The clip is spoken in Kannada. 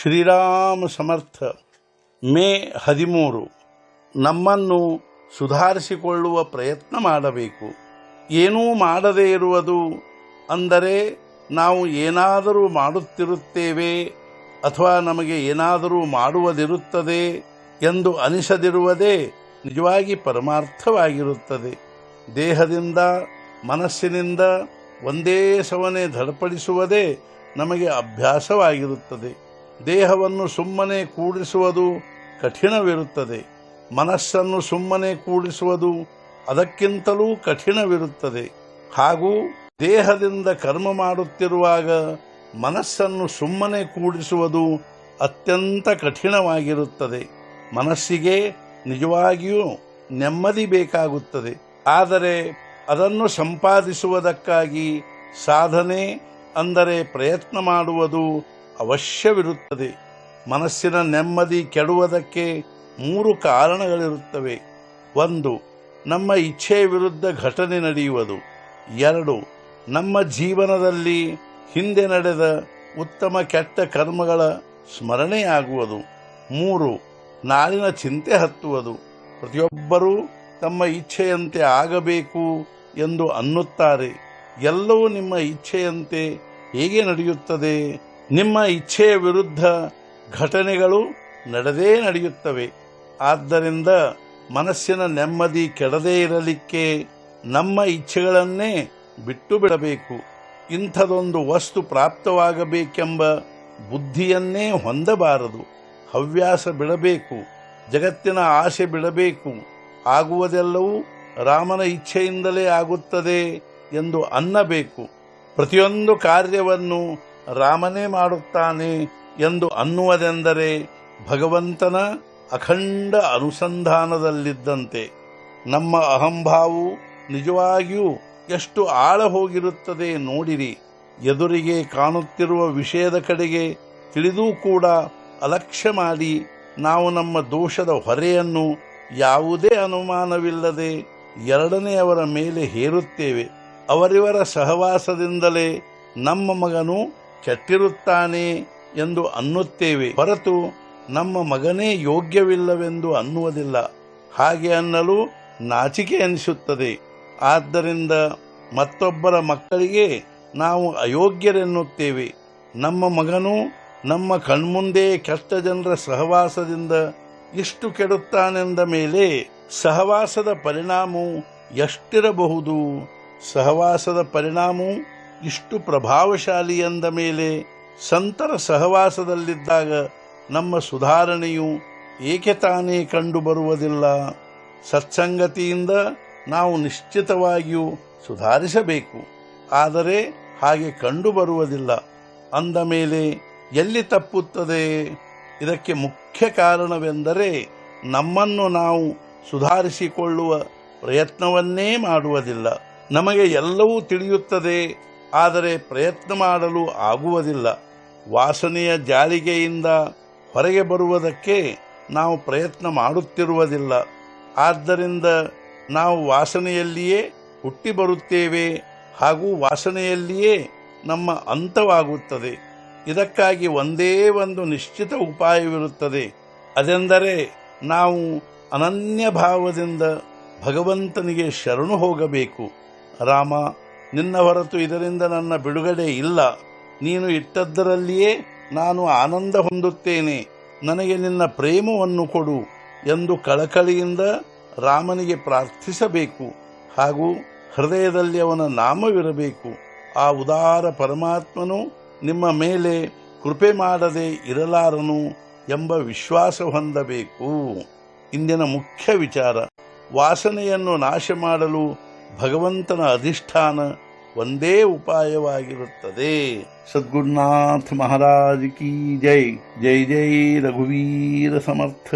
ಶ್ರೀರಾಮ ಸಮರ್ಥ. ಮೇ 13. ನಮ್ಮನ್ನು ಸುಧಾರಿಸಿಕೊಳ್ಳುವ ಪ್ರಯತ್ನ ಮಾಡಬೇಕು. ಏನೂ ಮಾಡದೇ ಇರುವುದು ಅಂದರೆ ನಾವು ಏನಾದರೂ ಮಾಡುತ್ತಿರುತ್ತೇವೆ ಅಥವಾ ನಮಗೆ ಏನಾದರೂ ಮಾಡುವುದಿರುತ್ತದೆ ಎಂದು ಅನಿಸದಿರುವುದೇ ನಿಜವಾಗಿ ಪರಮಾರ್ಥವಾಗಿರುತ್ತದೆ. ದೇಹದಿಂದ ಮನಸ್ಸಿನಿಂದ ಒಂದೇ ಸವನೆ ಧಡಪಡಿಸುವುದೇ ನಮಗೆ ಅಭ್ಯಾಸವಾಗಿರುತ್ತದೆ. ದೇಹವನ್ನು ಸುಮ್ಮನೆ ಕೂಡಿಸುವುದು ಕಠಿಣವಿರುತ್ತದೆ. ಮನಸ್ಸನ್ನು ಸುಮ್ಮನೆ ಕೂಡಿಸುವುದು ಅದಕ್ಕಿಂತಲೂ ಕಠಿಣವಿರುತ್ತದೆ. ಹಾಗೂ ದೇಹದಿಂದ ಕರ್ಮ ಮಾಡುತ್ತಿರುವಾಗ ಮನಸ್ಸನ್ನು ಸುಮ್ಮನೆ ಕೂಡಿಸುವುದು ಅತ್ಯಂತ ಕಠಿಣವಾಗಿರುತ್ತದೆ. ಮನಸ್ಸಿಗೆ ನಿಜವಾಗಿಯೂ ನೆಮ್ಮದಿ ಬೇಕಾಗುತ್ತದೆ. ಆದರೆ ಅದನ್ನು ಸಂಪಾದಿಸುವುದಕ್ಕಾಗಿ ಸಾಧನೆ ಅಂದರೆ ಪ್ರಯತ್ನ ಮಾಡುವುದು ಅವಶ್ಯವಿರುತ್ತದೆ. ಮನಸ್ಸಿನ ನೆಮ್ಮದಿ ಕೆಡುವುದಕ್ಕೆ 3 ಕಾರಣಗಳಿರುತ್ತವೆ. 1. ನಮ್ಮ ಇಚ್ಛೆಯ ವಿರುದ್ಧ ಘಟನೆ ನಡೆಯುವುದು. 2. ನಮ್ಮ ಜೀವನದಲ್ಲಿ ಹಿಂದೆ ನಡೆದ ಉತ್ತಮ ಕೆಟ್ಟ ಕರ್ಮಗಳ ಸ್ಮರಣೆಯಾಗುವುದು. 3. ನಾಳಿನ ಚಿಂತೆ ಹತ್ತುವುದು. ಪ್ರತಿಯೊಬ್ಬರೂ ತಮ್ಮ ಇಚ್ಛೆಯಂತೆ ಆಗಬೇಕು ಎಂದು ಅನ್ನುತ್ತಾರೆ. ಎಲ್ಲವೂ ನಿಮ್ಮ ಇಚ್ಛೆಯಂತೆ ಹೇಗೆ ನಡೆಯುತ್ತದೆ? ನಿಮ್ಮ ಇಚ್ಛೆಯ ವಿರುದ್ಧ ಘಟನೆಗಳು ನಡೆಯುತ್ತವೆ. ಆದ್ದರಿಂದ ಮನಸ್ಸಿನ ನೆಮ್ಮದಿ ಕೆಡದೇ ಇರಲಿಕ್ಕೆ ನಮ್ಮ ಇಚ್ಛೆಗಳನ್ನೇ ಬಿಟ್ಟು ಬಿಡಬೇಕು. ಇಂಥದೊಂದು ವಸ್ತು ಪ್ರಾಪ್ತವಾಗಬೇಕೆಂಬ ಬುದ್ಧಿಯನ್ನೇ ಹೊಂದಬಾರದು. ಹವ್ಯಾಸ ಬಿಡಬೇಕು. ಜಗತ್ತಿನ ಆಸೆ ಬಿಡಬೇಕು. ಆಗುವುದೆಲ್ಲವೂ ರಾಮನ ಇಚ್ಛೆಯಿಂದಲೇ ಆಗುತ್ತದೆ ಎಂದು ಅನ್ನಬೇಕು. ಪ್ರತಿಯೊಂದು ಕಾರ್ಯವನ್ನು ರಾಮನೇ ಮಾಡುತ್ತಾನೆ ಎಂದು ಅನ್ನುವುದೆಂದರೆ ಭಗವಂತನ ಅಖಂಡ ಅನುಸಂಧಾನದಲ್ಲಿದ್ದಂತೆ. ನಮ್ಮ ಅಹಂಭಾವವು ನಿಜವಾಗಿಯೂ ಎಷ್ಟು ಆಳ ಹೋಗಿರುತ್ತದೆ ನೋಡಿರಿ. ಎದುರಿಗೆ ಕಾಣುತ್ತಿರುವ ವಿಷಯದ ಕಡೆಗೆ ತಿಳಿದೂ ಕೂಡ ಅಲಕ್ಷ್ಯ ಮಾಡಿ ನಾವು ನಮ್ಮ ದೋಷದ ಹೊರೆಯನ್ನು ಯಾವುದೇ ಅನುಮಾನವಿಲ್ಲದೆ ಎರಡನೆಯವರ ಮೇಲೆ ಹೇರುತ್ತೇವೆ. ಅವರಿವರ ಸಹವಾಸದಿಂದಲೇ ನಮ್ಮ ಮಗನು ಕೆಟ್ಟಿರುತ್ತಾನೆ ಎಂದು ಅನ್ನುತ್ತೇವೆ ಹೊರತು ನಮ್ಮ ಮಗನೇ ಯೋಗ್ಯವಿಲ್ಲವೆಂದು ಅನ್ನುವುದಿಲ್ಲ. ಹಾಗೆ ಅನ್ನಲು ನಾಚಿಕೆ ಎನಿಸುತ್ತದೆ. ಆದ್ದರಿಂದ ಮತ್ತೊಬ್ಬರ ಮಕ್ಕಳಿಗೆ ನಾವು ಅಯೋಗ್ಯರೆನ್ನುತ್ತೇವೆ. ನಮ್ಮ ಮಗನು ನಮ್ಮ ಕಣ್ಮುಂದೆ ಕೆಟ್ಟ ಜನರ ಸಹವಾಸದಿಂದ ಇಷ್ಟು ಕೆಡುತ್ತಾನೆಂದ ಮೇಲೆ ಸಹವಾಸದ ಪರಿಣಾಮವು ಎಷ್ಟಿರಬಹುದು? ಸಹವಾಸದ ಪರಿಣಾಮವು ಇಷ್ಟು ಪ್ರಭಾವಶಾಲಿ ಎಂದ ಮೇಲೆ ಸಂತರ ಸಹವಾಸದಲ್ಲಿದ್ದಾಗ ನಮ್ಮ ಸುಧಾರಣೆಯು ಏಕೆ ತಾನೇ ಕಂಡುಬರುವುದಿಲ್ಲ? ಸತ್ಸಂಗತಿಯಿಂದ ನಾವು ನಿಶ್ಚಿತವಾಗಿಯೂ ಸುಧಾರಿಸಬೇಕು. ಆದರೆ ಹಾಗೆ ಕಂಡುಬರುವುದಿಲ್ಲ ಅಂದ ಮೇಲೆ ಎಲ್ಲಿ ತಪ್ಪುತ್ತದೆ? ಇದಕ್ಕೆ ಮುಖ್ಯ ಕಾರಣವೆಂದರೆ ನಮ್ಮನ್ನು ನಾವು ಸುಧಾರಿಸಿಕೊಳ್ಳುವ ಪ್ರಯತ್ನವನ್ನೇ ಮಾಡುವುದಿಲ್ಲ. ನಮಗೆ ಎಲ್ಲವೂ ತಿಳಿಯುತ್ತದೆ, ಆದರೆ ಪ್ರಯತ್ನ ಮಾಡಲು ಆಗುವುದಿಲ್ಲ. ವಾಸನೆಯ ಜಾಳಿಗೆಯಿಂದ ಹೊರಗೆ ಬರುವುದಕ್ಕೆ ನಾವು ಪ್ರಯತ್ನ ಮಾಡುತ್ತಿರುವುದಿಲ್ಲ. ಆದ್ದರಿಂದ ನಾವು ವಾಸನೆಯಲ್ಲಿಯೇ ಹುಟ್ಟಿ ಬರುತ್ತೇವೆ ಹಾಗೂ ವಾಸನೆಯಲ್ಲಿಯೇ ನಮ್ಮ ಅಂತವಾಗುತ್ತದೆ. ಇದಕ್ಕಾಗಿ ಒಂದೇ ಒಂದು ನಿಶ್ಚಿತ ಉಪಾಯವಿರುತ್ತದೆ. ಅದೆಂದರೆ ನಾವು ಅನನ್ಯ ಭಾವದಿಂದ ಭಗವಂತನಿಗೆ ಶರಣು ಹೋಗಬೇಕು. ರಾಮ, ನಿನ್ನ ಹೊರತು ಇದರಿಂದ ನನ್ನ ಬಿಡುಗಡೆ ಇಲ್ಲ. ನೀನು ಇಟ್ಟದ್ದರಲ್ಲಿಯೇ ನಾನು ಆನಂದ ಹೊಂದುತ್ತೇನೆ. ನನಗೆ ನಿನ್ನ ಪ್ರೇಮವನ್ನು ಕೊಡು ಎಂದು ಕಳಕಳಿಯಿಂದ ರಾಮನಿಗೆ ಪ್ರಾರ್ಥಿಸಬೇಕು. ಹಾಗೂ ಹೃದಯದಲ್ಲಿ ಅವನ ನಾಮವಿರಬೇಕು. ಆ ಉದಾರ ಪರಮಾತ್ಮನು ನಿಮ್ಮ ಮೇಲೆ ಕೃಪೆ ಮಾಡದೆ ಇರಲಾರನು ಎಂಬ ವಿಶ್ವಾಸ ಹೊಂದಬೇಕು. ಇಂದಿನ ಮುಖ್ಯ ವಿಚಾರ, ವಾಸನೆಯನ್ನು ನಾಶ ಮಾಡಲು ಭಗವಂತನ ಅಧಿಷ್ಠಾನ ಒಂದೇ ಉಪಾಯವಾಗಿರುತ್ತದೆ. ಸದ್ಗುರುನಾಥ ಮಹಾರಾಜ್ ಕಿ ಜೈ. ಜೈ ಜೈ ರಘುವೀರ ಸಮರ್ಥ.